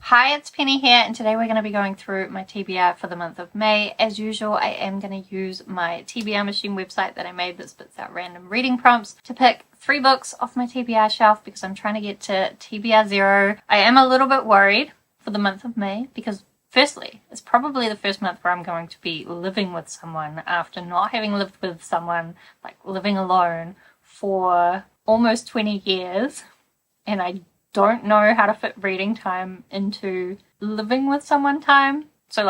Hi, it's Penny here, and today we're going to be going through my TBR for the month of May. As usual, I am going to use my TBR Machine website that I made that spits out random reading prompts to pick 3 books off my TBR shelf because I'm trying to get to TBR 0. I am a little bit worried for the month of May because firstly, it's probably the first month where I'm going to be living with someone after not having lived with someone, like living alone, for almost 20 years, and I don't know how to fit reading time into living with someone time. So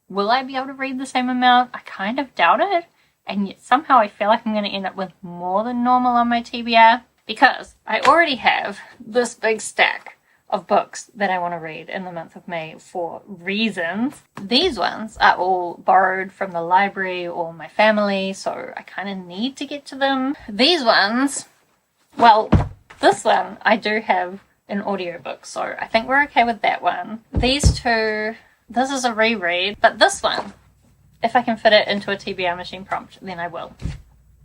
will I be able to read the same amount? I kind of doubt it. And yet somehow I feel like I'm going to end up with more than normal on my TBR because I already have this big stack of books that I want to read in the month of May for reasons. These ones are all borrowed from the library or my family, so I kind of need to get to them. These ones, well, this one I do have an audiobook, so I think we're okay with that one. These two, this is a reread, but this one, if I can fit it into a TBR Machine prompt, then I will.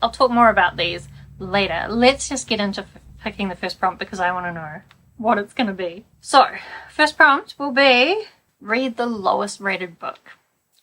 I'll talk more about these later. Let's just get into picking the first prompt because I want to know what it's going to be. So, first prompt will be read the lowest rated book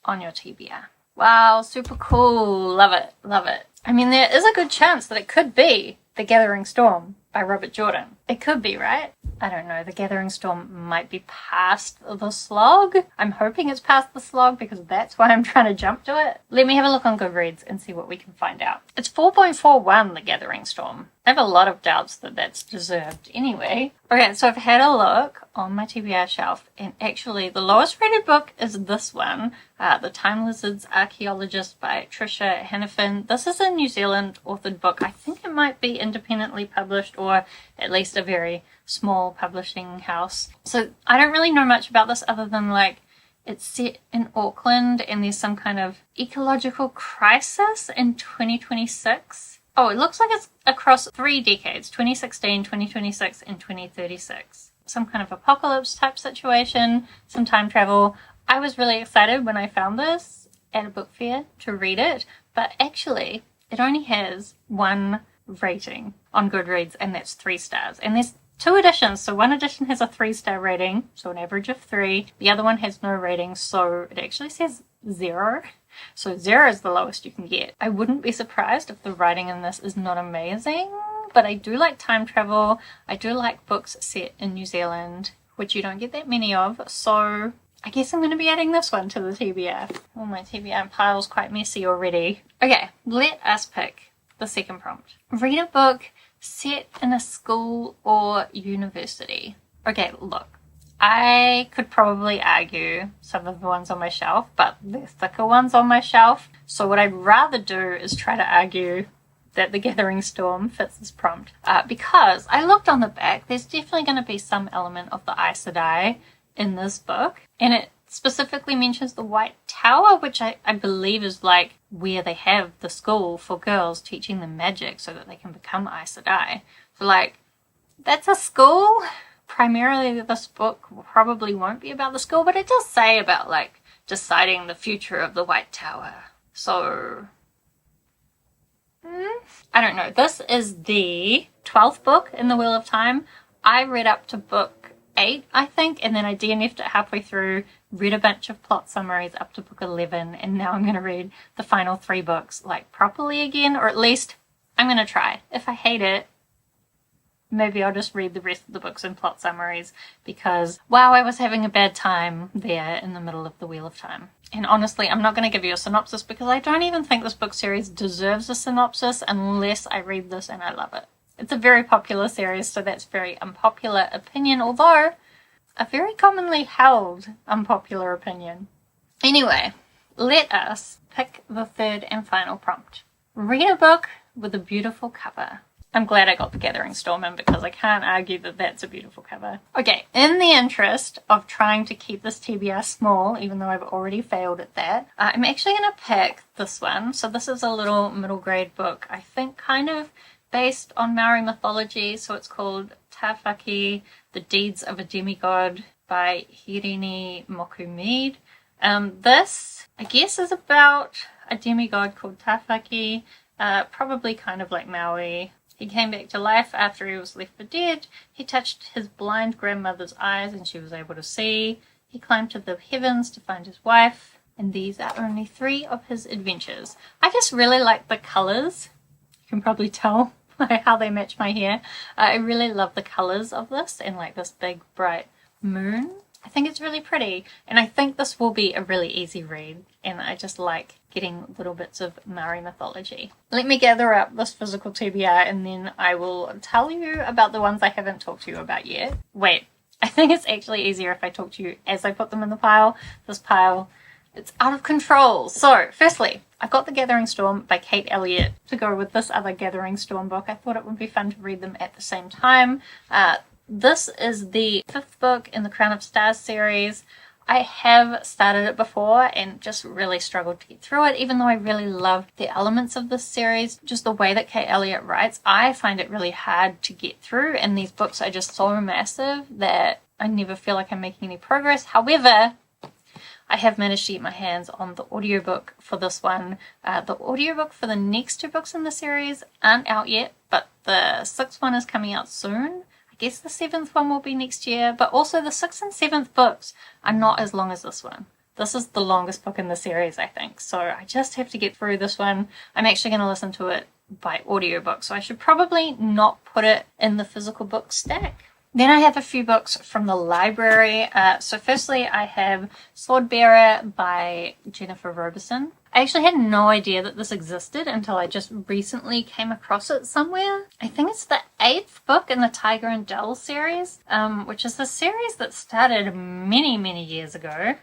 on your TBR. Wow, super cool. Love it, love it. I mean, there is a good chance that it could be The Gathering Storm by Robert Jordan. It could be, right? I don't know. The Gathering Storm might be past the slog. I'm hoping it's past the slog because that's why I'm trying to jump to it. Let me have a look on Goodreads and see what we can find out. It's 4.41, The Gathering Storm. I have a lot of doubts that that's deserved anyway. Okay, so I've had a look on my TBR shelf, and actually the lowest rated book is this one, The Time Lizard's Archaeologist by Tricia Hannafin. This is a New Zealand authored book. I think it might be independently published or at least a very small publishing house. So I don't really know much about this other than it's set in Auckland and there's some kind of ecological crisis in 2026. Oh, it looks like it's across 3 decades, 2016, 2026, and 2036. Some kind of apocalypse type situation, some time travel. I was really excited when I found this at a book fair to read it, but actually it only has 1 rating on Goodreads, and that's 3 stars. And there's 2 editions, so one edition has a 3-star rating, so an average of 3. The other one has no rating, so it actually says 0. So 0 is the lowest you can get. I wouldn't be surprised if the writing in this is not amazing, but I do like time travel. I do like books set in New Zealand, which you don't get that many of, so I guess I'm going to be adding this one to the TBR. Oh, my TBR pile's quite messy already. Okay, let us pick the second prompt. Read a book set in a school or university. Okay, look. I could probably argue some of the ones on my shelf, but they're thicker ones on my shelf. So what I'd rather do is try to argue that The Gathering Storm fits this prompt. Because I looked on the back, there's definitely going to be some element of the Aes Sedai in this book. And it specifically mentions the White Tower, which I believe is where they have the school for girls teaching them magic so that they can become Aes Sedai. So that's a school. Primarily this book probably won't be about the school, but it does say about deciding the future of the White Tower. So I don't know. This is the 12th book in the Wheel of Time. I read up to book 8, I think, and then I DNF'd it halfway through, read a bunch of plot summaries up to book 11, and now I'm going to read the final 3 books properly again, or at least I'm going to try. If I hate it, maybe I'll just read the rest of the books in plot summaries because, wow, I was having a bad time there in the middle of the Wheel of Time. And honestly, I'm not going to give you a synopsis because I don't even think this book series deserves a synopsis unless I read this and I love it. It's a very popular series, so that's very unpopular opinion, although a very commonly held unpopular opinion. Anyway, let us pick the third and final prompt. Read a book with a beautiful cover. I'm glad I got The Gathering Storm in because I can't argue that that's a beautiful cover. Okay, in the interest of trying to keep this TBR small, even though I've already failed at that, I'm actually going to pick this one. So this is a little middle grade book, I think kind of based on Maori mythology. So it's called Tawhaki, The Deeds of a Demigod by Hirini Moku-Mead. This, I guess, is about a demigod called Tawhaki, probably kind of like Maui. He came back to life after he was left for dead. He touched his blind grandmother's eyes and she was able to see. He climbed to the heavens to find his wife. And these are only 3 of his adventures. I just really like the colours. You can probably tell by how they match my hair. I really love the colours of this and like this big bright moon. I think it's really pretty, and I think this will be a really easy read, and I just like getting little bits of Maori mythology. Let me gather up this physical TBR and then I will tell you about the ones I haven't talked to you about yet. Wait, I think it's actually easier if I talk to you as I put them in the pile. This pile, it's out of control. So, firstly, I've got The Gathering Storm by Kate Elliott to go with this other Gathering Storm book. I thought it would be fun to read them at the same time. This is the 5th book in the Crown of Stars series. I have started it before and just really struggled to get through it, even though I really love the elements of this series. Just the way that Kate Elliott writes, I find it really hard to get through, and these books are just so massive that I never feel like I'm making any progress. However, I have managed to get my hands on the audiobook for this one. The audiobook for the next 2 books in the series aren't out yet, but the 6th one is coming out soon. I guess the 7th one will be next year, but also the 6th and 7th books are not as long as this one. This is the longest book in the series, I think, so I just have to get through this one. I'm actually going to listen to it by audiobook, so I should probably not put it in the physical book stack. Then I have a few books from the library. So firstly, I have Swordbearer by Jennifer Robeson. I actually had no idea that this existed until I just recently came across it somewhere. I think it's the 8th book in the Tiger and Dell series, which is a series that started many, many years ago,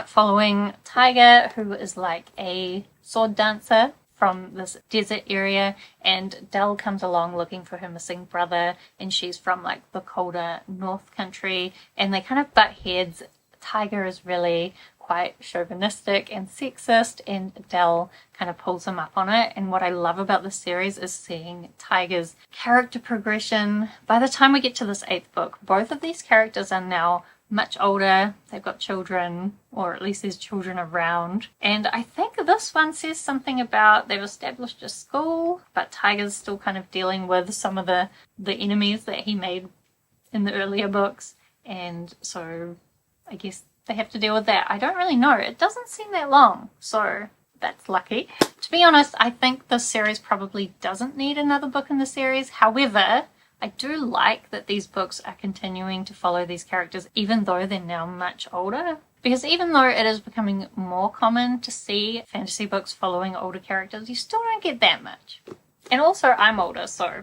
following Tiger, who is like a sword dancer from this desert area, and Dell comes along looking for her missing brother, and she's from like the colder north country, and they kind of butt heads. Tiger is really quite chauvinistic and sexist, and Dell kind of pulls him up on it. And what I love about this series is seeing Tiger's character progression. By the time we get to this 8th book, both of these characters are now much older. They've got children, or at least there's children around. And I think this one says something about they've established a school, but Tiger's still kind of dealing with some of the enemies that he made in the earlier books. And so I guess they have to deal with that. I don't really know. It doesn't seem that long, so that's lucky. To be honest, I think this series probably doesn't need another book in the series. However, I do like that these books are continuing to follow these characters even though they're now much older. Because even though it is becoming more common to see fantasy books following older characters, you still don't get that much. And also, I'm older, so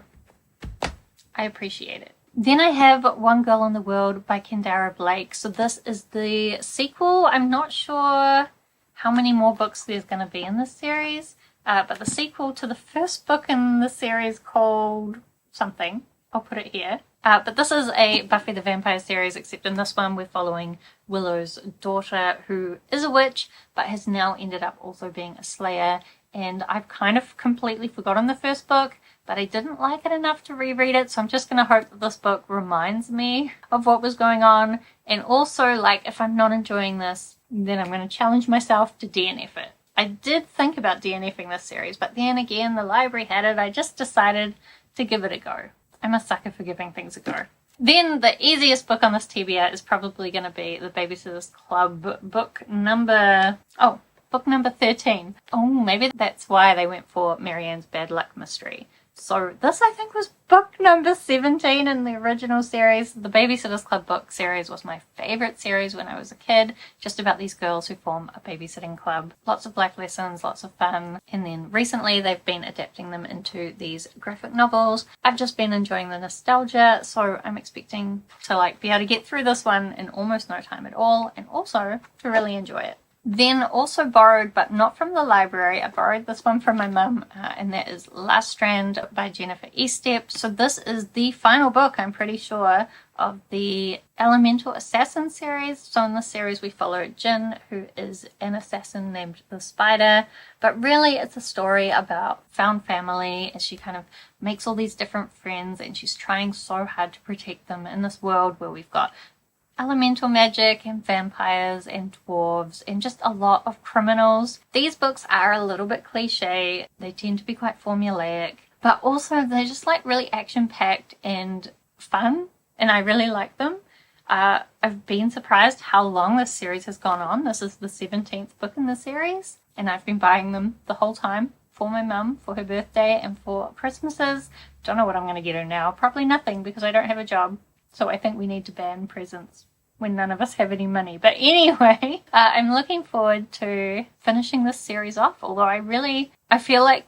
I appreciate it. Then I have One Girl in the World by Kendara Blake. So this is the sequel. I'm not sure how many more books there's going to be in this series, but the sequel to the first book in the series called something. I'll put it here. But this is a Buffy the Vampire series, except in this one we're following Willow's daughter, who is a witch, but has now ended up also being a slayer. And I've kind of completely forgotten the first book, but I didn't like it enough to reread it, so I'm just going to hope that this book reminds me of what was going on. And also, like, if I'm not enjoying this, then I'm going to challenge myself to DNF it. I did think about DNFing this series, but then again, the library had it. I just decided to give it a go. I'm a sucker for giving things a go. Then the easiest book on this TBR is probably going to be the Babysitter's Club book number 13. Oh, maybe that's why they went for Marianne's Bad Luck Mystery. So this, I think, was book number 17 in the original series. The Babysitter's Club book series was my favorite series when I was a kid, just about these girls who form a babysitting club. Lots of life lessons, lots of fun. And then recently they've been adapting them into these graphic novels. I've just been enjoying the nostalgia, so I'm expecting to be able to get through this one in almost no time at all, and also to really enjoy it. Then also borrowed, but not from the library, I borrowed this one from my mum, and that is Last Strand by Jennifer Estep. So this is the final book, I'm pretty sure, of the Elemental Assassin series. So in this series we follow Jin, who is an assassin named the Spider, but really it's a story about found family as she kind of makes all these different friends, and she's trying so hard to protect them in this world where we've got elemental magic and vampires and dwarves and just a lot of criminals. These books are a little bit cliche. They tend to be quite formulaic, but also they're just like really action-packed and fun, and I really like them. I've been surprised how long this series has gone on. This is the 17th book in the series, and I've been buying them the whole time for my mum for her birthday and for Christmases. Don't know what I'm going to get her now. Probably nothing, because I don't have a job. So I think we need to ban presents when none of us have any money. But anyway, I'm looking forward to finishing this series off, although I feel like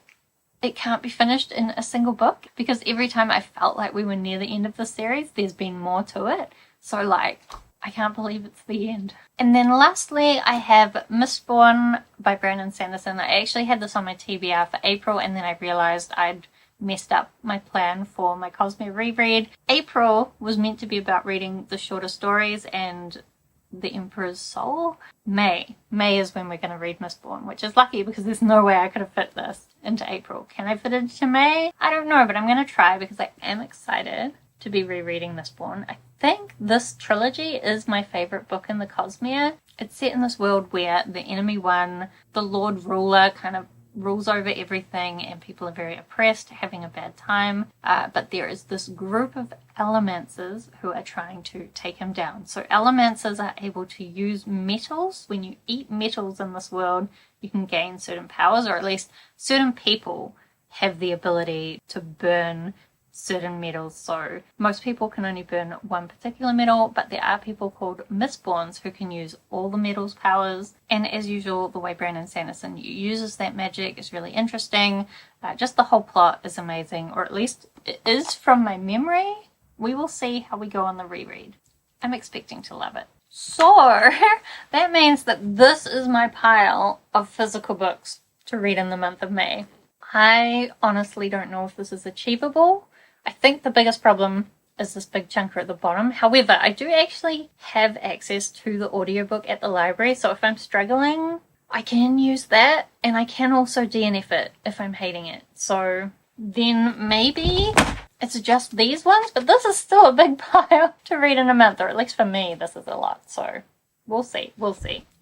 it can't be finished in a single book, because every time I felt like we were near the end of the series, there's been more to it. So like, I can't believe it's the end. And then lastly, I have Mistborn by Brandon Sanderson. I actually had this on my TBR for April, and then I realized I'd messed up my plan for my Cosmere Re-read. April was meant to be about reading the shorter stories and The Emperor's Soul. May is when we're going to read Mistborn, which is lucky because there's no way I could have fit this into April. Can I fit it into May? I don't know, but I'm going to try because I am excited to be rereading Mistborn. I think this trilogy is my favorite book in the Cosmere. It's set in this world where the enemy one, the Lord Ruler, kind of rules over everything, and people are very oppressed, having a bad time. But there is this group of Allomancers who are trying to take him down. So Allomancers are able to use metals. When you eat metals in this world, you can gain certain powers, or at least certain people have the ability to burn certain metals. So most people can only burn one particular metal, but there are people called Mistborns who can use all the metals' powers. And as usual, the way Brandon Sanderson uses that magic is really interesting. Just the whole plot is amazing, or at least it is from my memory. We will see how we go on the reread. I'm expecting to love it. So that means that this is my pile of physical books to read in the month of May. I honestly don't know if this is achievable. I think the biggest problem is this big chunker at the bottom. However, I do actually have access to the audiobook at the library, so if I'm struggling, I can use that, and I can also DNF it if I'm hating it. So then maybe it's just these ones, but this is still a big pile to read in a month, or at least for me, this is a lot, so we'll see.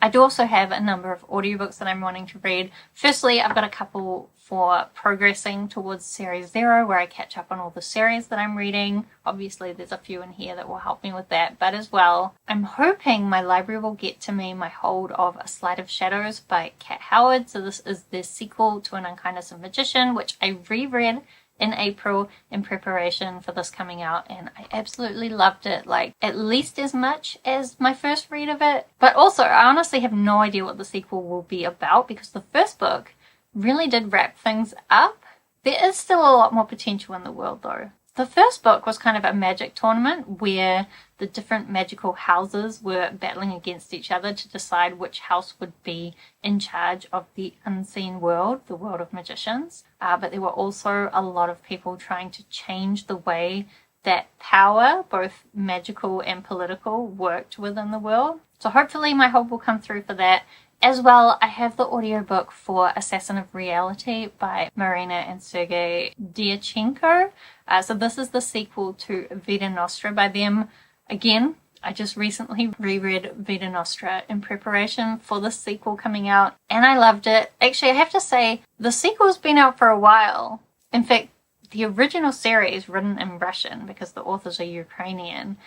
I do also have a number of audiobooks that I'm wanting to read. Firstly, I've got a couple for progressing towards Series 0, where I catch up on all the series that I'm reading. Obviously, there's a few in here that will help me with that, but as well, I'm hoping my library will get to me my hold of A Sleight of Shadows by Kat Howard. So this is the sequel to An Unkindness of Magician, which I reread in April in preparation for this coming out, and I absolutely loved it, like at least as much as my first read of it. But also, I honestly have no idea what the sequel will be about, because the first book really did wrap things up. There is still a lot more potential in the world though. The first book was kind of a magic tournament where the different magical houses were battling against each other to decide which house would be in charge of the unseen world, the world of magicians. But there were also a lot of people trying to change the way that power, both magical and political, worked within the world. So hopefully my hope will come through for that. As well, I have the audiobook for Assassin of Reality by Marina and Sergei Diachenko. So this is the sequel to Vita Nostra by them. Again, I just recently reread Vita Nostra in preparation for the sequel coming out, and I loved it. Actually, I have to say, the sequel's been out for a while. In fact, the original series, written in Russian because the authors are Ukrainian,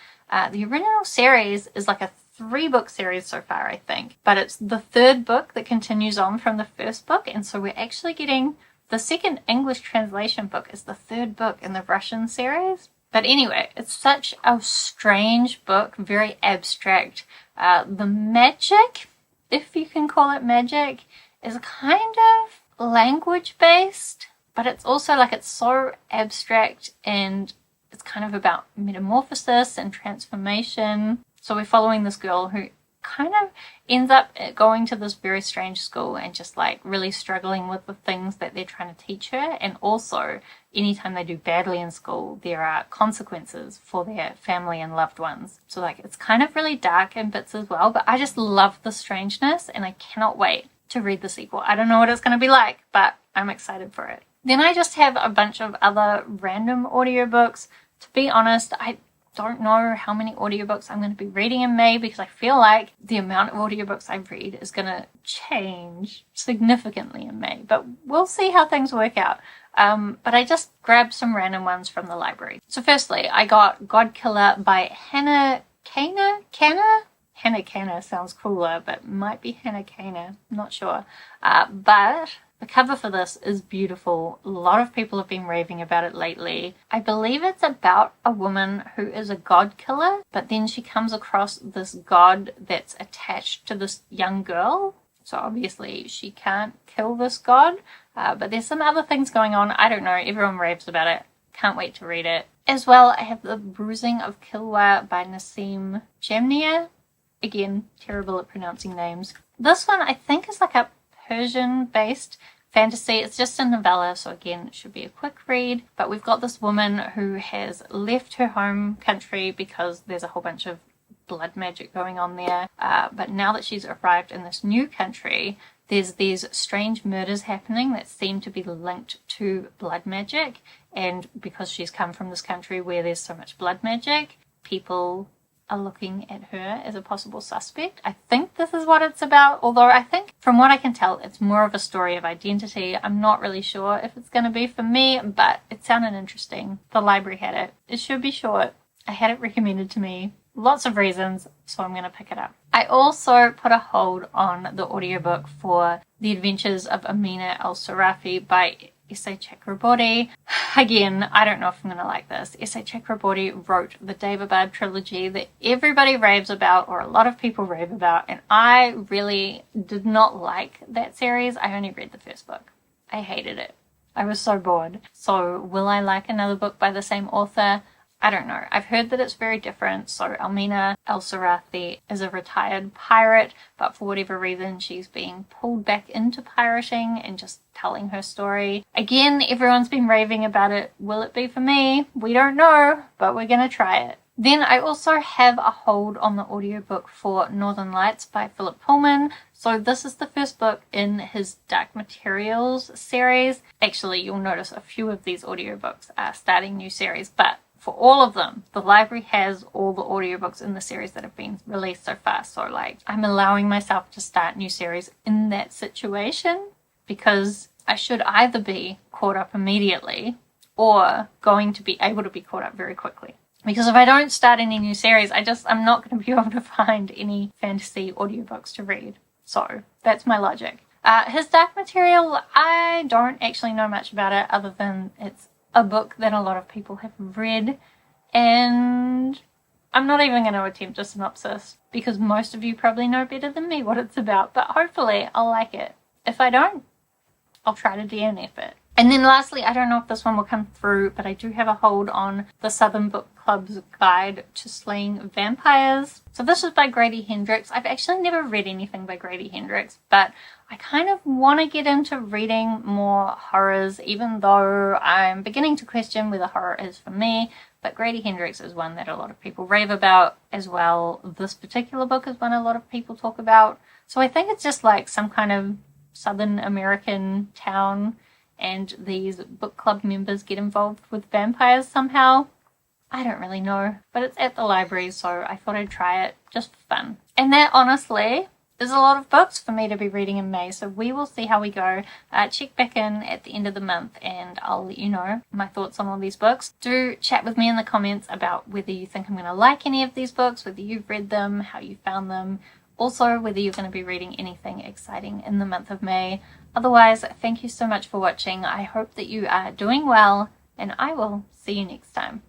the original series is like a 3-book series so far, I think. But it's the 3rd book that continues on from the first book, and so we're actually getting the second English translation book is the 3rd book in the Russian series. But anyway, it's such a strange book, very abstract. The magic, if you can call it magic, is kind of language-based, but it's also like it's so abstract, and it's kind of about metamorphosis and transformation. So we're following this girl who kind of ends up going to this very strange school and just like really struggling with the things that they're trying to teach her. And also, anytime they do badly in school, there are consequences for their family and loved ones. So like it's kind of really dark in bits as well, but I just love the strangeness, and I cannot wait to read the sequel. I don't know what it's going to be like, but I'm excited for it. Then I just have a bunch of other random audiobooks. To be honest, I don't know how many audiobooks I'm going to be reading in May, because I feel like the amount of audiobooks I read is going to change significantly in May, but we'll see how things work out. but I just grabbed some random ones from the library. So firstly, I got God Killer by Hannah Kana? Hannah Kana sounds cooler, but might be Hannah Kana, I'm not sure. But the cover for this is beautiful. A lot of people have been raving about it lately. I believe it's about a woman who is a god killer, but then she comes across this god that's attached to this young girl. So obviously she can't kill this god, but there's some other things going on. I don't know. Everyone raves about it. Can't wait to read it. As well, I have The Bruising of Kilwa by Nassim Jamnia. Again, terrible at pronouncing names. This one I think is like a Persian-based fantasy. It's just a novella, so again, it should be a quick read. But we've got this woman who has left her home country because there's a whole bunch of blood magic going on there. But now that she's arrived in this new country, there's these strange murders happening that seem to be linked to blood magic. And because she's come from this country where there's so much blood magic, people are looking at her as a possible suspect. I think this is what it's about, although I think from what I can tell it's more of a story of identity. I'm not really sure if it's going to be for me, but it sounded interesting. The library had it. It should be short. I had it recommended to me. Lots of reasons, so I'm going to pick it up. I also put a hold on the audiobook for The Adventures of Amina Al-Sarafi by S.A. Chakraborty. Again, I don't know if I'm going to like this. S.A. Chakraborty wrote the Devabad trilogy that everybody raves about, or a lot of people rave about, and I really did not like that series. I only read the first book. I hated it. I was so bored. So will I like another book by the same author? I don't know. I've heard that it's very different. So Amina Al-Sarafi is a retired pirate, but for whatever reason she's being pulled back into pirating and just telling her story. Again, everyone's been raving about it. Will it be for me? We don't know, but we're going to try it. Then I also have a hold on the audiobook for Northern Lights by Philip Pullman. So this is the first book in his Dark Materials series. Actually, you'll notice a few of these audiobooks are starting new series, but for all of them, the library has all the audiobooks in the series that have been released so far. So like, I'm allowing myself to start new series in that situation because I should either be caught up immediately or going to be able to be caught up very quickly. Because if I don't start any new series, I'm not going to be able to find any fantasy audiobooks to read. So that's my logic. His Dark Material, I don't actually know much about it other than it's a book that a lot of people have read, and I'm not even going to attempt a synopsis because most of you probably know better than me what it's about, but hopefully I'll like it. If I don't, I'll try to DNF it. And then lastly, I don't know if this one will come through, but I do have a hold on the Southern Book Club's Guide to Slaying Vampires. So this is by Grady Hendrix. I've actually never read anything by Grady Hendrix, but I kind of want to get into reading more horrors, even though I'm beginning to question whether horror is for me. But Grady Hendrix is one that a lot of people rave about as well. This particular book is one a lot of people talk about. So I think it's just like some kind of Southern American town, and these book club members get involved with vampires somehow. I don't really know, but it's at the library, so I thought I'd try it just for fun. And that honestly is a lot of books for me to be reading in May, so we will see how we go. Check back in at the end of the month and I'll let you know my thoughts on all these books. Do chat with me in the comments about whether you think I'm going to like any of these books, whether you've read them, how you found them, also whether you're going to be reading anything exciting in the month of May. Otherwise, thank you so much for watching. I hope that you are doing well, and I will see you next time.